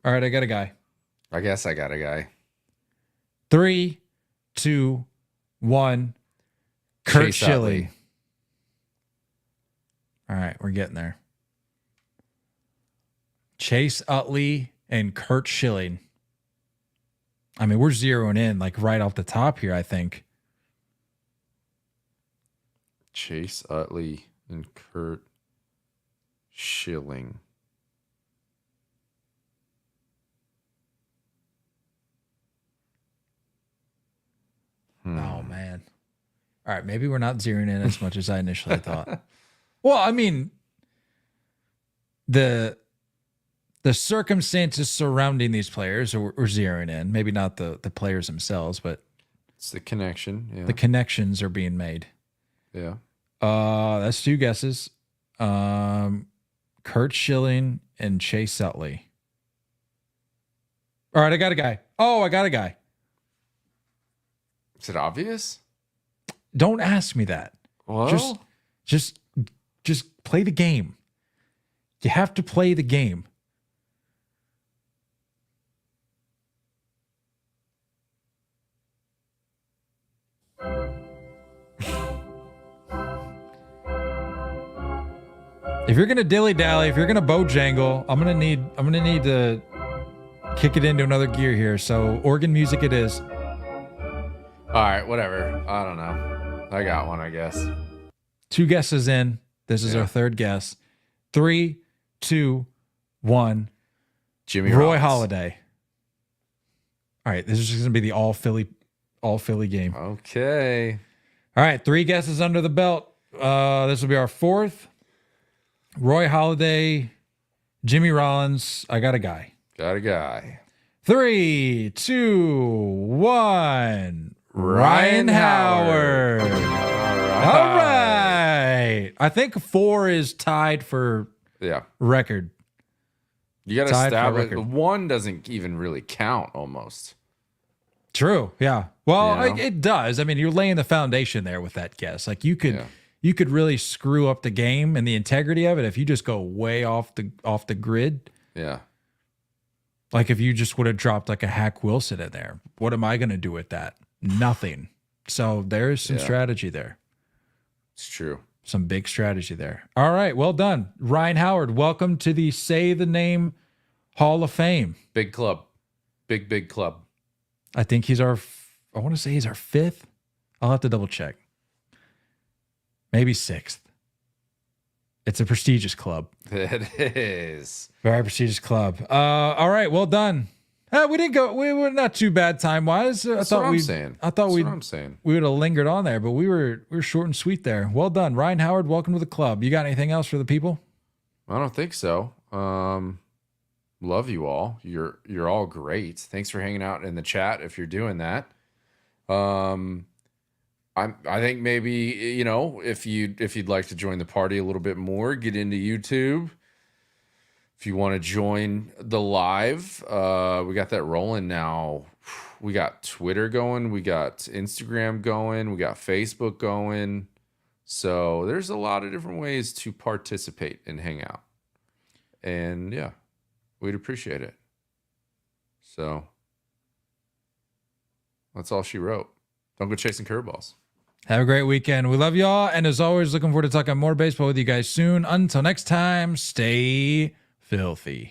All right, I got a guy. I guess I got a guy. 3, 2, 1. Kurt Chase Schilling. Utley. All right, we're getting there. Chase Utley and Kurt Schilling. I mean, we're zeroing in like right off the top here, I think. Chase Utley and Kurt Schilling. Oh, man. All right, maybe we're not zeroing in as much as I initially thought. Well, I mean, the circumstances surrounding these players are zeroing in. Maybe not the players themselves, but It's the connection. Yeah. the connections are being made. Yeah. That's 2 guesses. Kurt Schilling and Chase Utley. All right, I got a guy. Oh, I got a guy. Is it obvious? Don't ask me that. Well, Just play the game. You have to play the game. If you're gonna dilly dally, if you're gonna bojangle, I'm gonna need to kick it into another gear here. So organ music it is. all right, whatever. I don't know. I got one, I guess. 2 guesses in. This is Yeah. our 3rd guess. 3, 2, 1. Jimmy Roy Rollins. Halladay. All right, this is just gonna be the all Philly game. Okay. All right, 3 guesses under the belt. This will be our 4th. Roy Halladay, Jimmy Rollins. I got a guy. Got a guy. 3, 2, 1. Ryan Howard. All right. I think 4 is tied for Yeah. record. You got to Tied for establish. record. 1 doesn't even really count almost. True. Yeah. Well, You know? it does. I mean, you're laying the foundation there with that guess. Like you could Yeah. really screw up the game and the integrity of it if you just go way off the grid. Yeah. Like if you just would have dropped like a Hack Wilson in there. What am I going to do with that? Nothing. So there's some Yeah. strategy there. It's true. Some big strategy there. All right. Well done. Ryan Howard, welcome to the Say the Name Hall of Fame. Big club. Big club. I think I want to say he's our 5th. I'll have to double check. Maybe 6th. It's a prestigious club. It is. Very prestigious club. All right. Well done. We didn't go. We were not too bad time wise. That's what I'm saying. I thought That's what I'm saying. we would have lingered on there, but we were short and sweet there. Well done, Ryan Howard. Welcome to the club. You got anything else for the people? I don't think so. Love you all. You're all great. Thanks for hanging out in the chat if you're doing that. I think maybe, you know, if you'd like to join the party a little bit more, get into YouTube. If you want to join the live, we got that rolling now. We got Twitter going, we got Instagram going, we got Facebook going. So there's a lot of different ways to participate and hang out. And yeah, we'd appreciate it. So that's all she wrote. Don't go chasing curveballs. Have a great weekend. We love y'all. And as always, looking forward to talking more baseball with you guys soon. Until next time, stay filthy.